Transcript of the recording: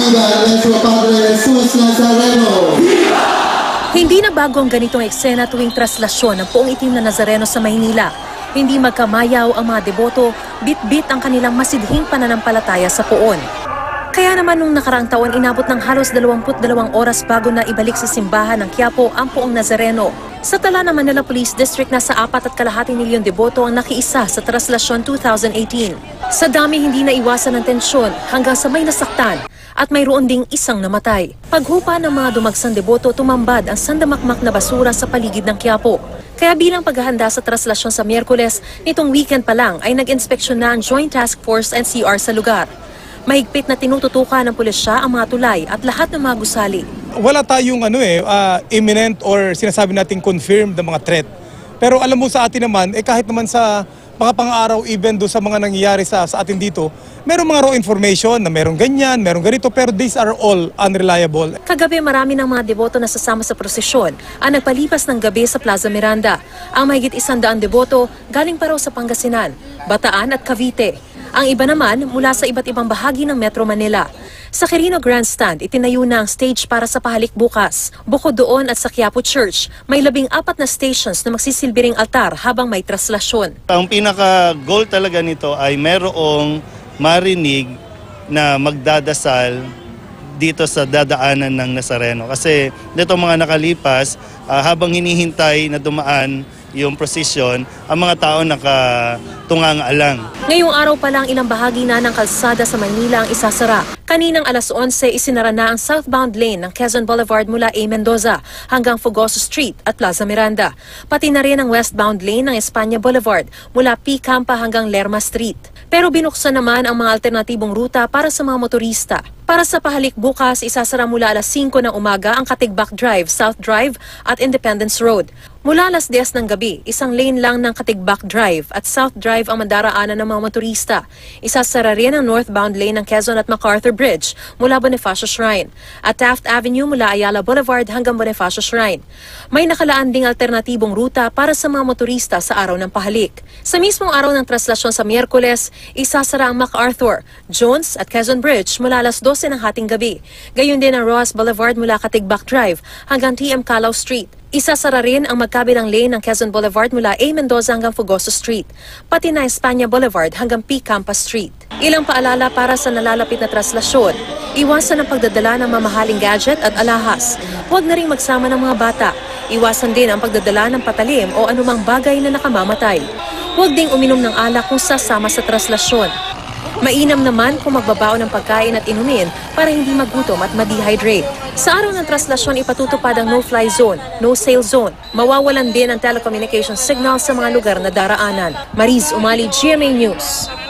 viva nuestro Padre Jesús Nazareno! Hindi na bago ang ganitong eksena tuwing traslasyon ng Poong Itim na Nazareno sa Maynila. Hindi magkamayaw ang mga deboto, bit-bit ang kanilang masidhing pananampalataya sa poon. Kaya naman nung nakaraang taon inabot ng halos 22 oras bago na ibalik sa simbahan ng Quiapo ang Poong Nazareno. Sa tala ng Manila Police District, nasa 4.2 milyong deboto ang nakiisa sa traslasyon 2018. Sa dami hindi na iwasan ng tensyon hanggang sa may nasaktan at mayroon ding isang namatay. Paghupa ng mga dumagsang deboto, tumambad ang sandamakmak na basura sa paligid ng Quiapo. Kaya bilang paghahanda sa traslasyon sa Miyerkules, nitong weekend pa lang ay nag-inspeksyon na ang Joint Task Force NCR sa lugar. Mahigpit na tinututukan ng pulisya ang mga tulay at lahat ng mga gusali. Wala tayong imminent or sinasabi nating confirmed na mga threat. Pero alam mo sa atin naman, kahit naman sa mga pang-araw even do sa mga nangyayari sa atin dito, merong mga raw information na merong ganyan, merong ganito, pero these are all unreliable. Kagabi marami ng mga deboto na sasama sa prosesyon ang nagpalipas ng gabi sa Plaza Miranda. Ang mahigit 100 deboto galing pa raw sa Pangasinan, Bataan at Cavite. Ang iba naman mula sa iba't ibang bahagi ng Metro Manila. Sa Quirino Grandstand, itinayo na ang stage para sa pahalik bukas. Bukod doon at sa Quiapo Church, may 14 na stations na magsisilbi ring altar habang may traslasyon. Ang pinaka-goal talaga nito ay merong marinig na magdadasal dito sa dadaanan ng Nazareno. Kasi dito mga nakalipas, habang hinihintay na dumaan yung prosesyon, ang mga tao nakatungang-alang. Ngayong araw pa lang ilang bahagi na ng kalsada sa Maynila ang isasara. Kaninang alas 11, isinara na ang southbound lane ng Quezon Boulevard mula A. Mendoza hanggang Fugoso Street at Plaza Miranda. Pati na rin ang westbound lane ng Espanya Boulevard mula P. Campa hanggang Lerma Street. Pero binuksan naman ang mga alternatibong ruta para sa mga motorista. Para sa pahalik bukas, isasara mula alas 5 ng umaga ang Katigbak Drive, South Drive at Independence Road. Mula alas 10 ng gabi, isang lane lang ng Katigbak Drive at South Drive ang madaraanan ng mga motorista. Isasara rin ang northbound lane ng Quezon at MacArthur Bridge mula Bonifacio Shrine at Taft Avenue mula Ayala Boulevard hanggang Bonifacio Shrine. May nakalaan ding alternatibong ruta para sa mga motorista sa araw ng pahalik. Sa mismong araw ng traslasyon sa Miyerkules, isasara ang MacArthur, Jones at Quezon Bridge mula alas 12 ng hating gabi. Gayon din ang Roas Boulevard mula Katigbak Drive hanggang TM Calao Street. Isasara rin ang magkabilang lane ng Quezon Boulevard mula A. Mendoza hanggang Fugoso Street, pati na Espanya Boulevard hanggang P. Campa Street. Ilang paalala para sa nalalapit na traslasyon. Iwasan ang pagdadala ng mamahaling gadget at alahas. Huwag na rin magsama ng mga bata. Iwasan din ang pagdadala ng patalim o anumang bagay na nakamamatay. Huwag ding uminom ng alak kung sasama sa traslasyon. Mainam naman kung magbabaon ng pagkain at inumin para hindi magutom at ma-dehydrate. Sa araw ng traslasyon, ipatutupad ang no-fly zone, no-sail zone. Mawawalan din ang telecommunication signal sa mga lugar na daraanan. Mariz Umali, GMA News.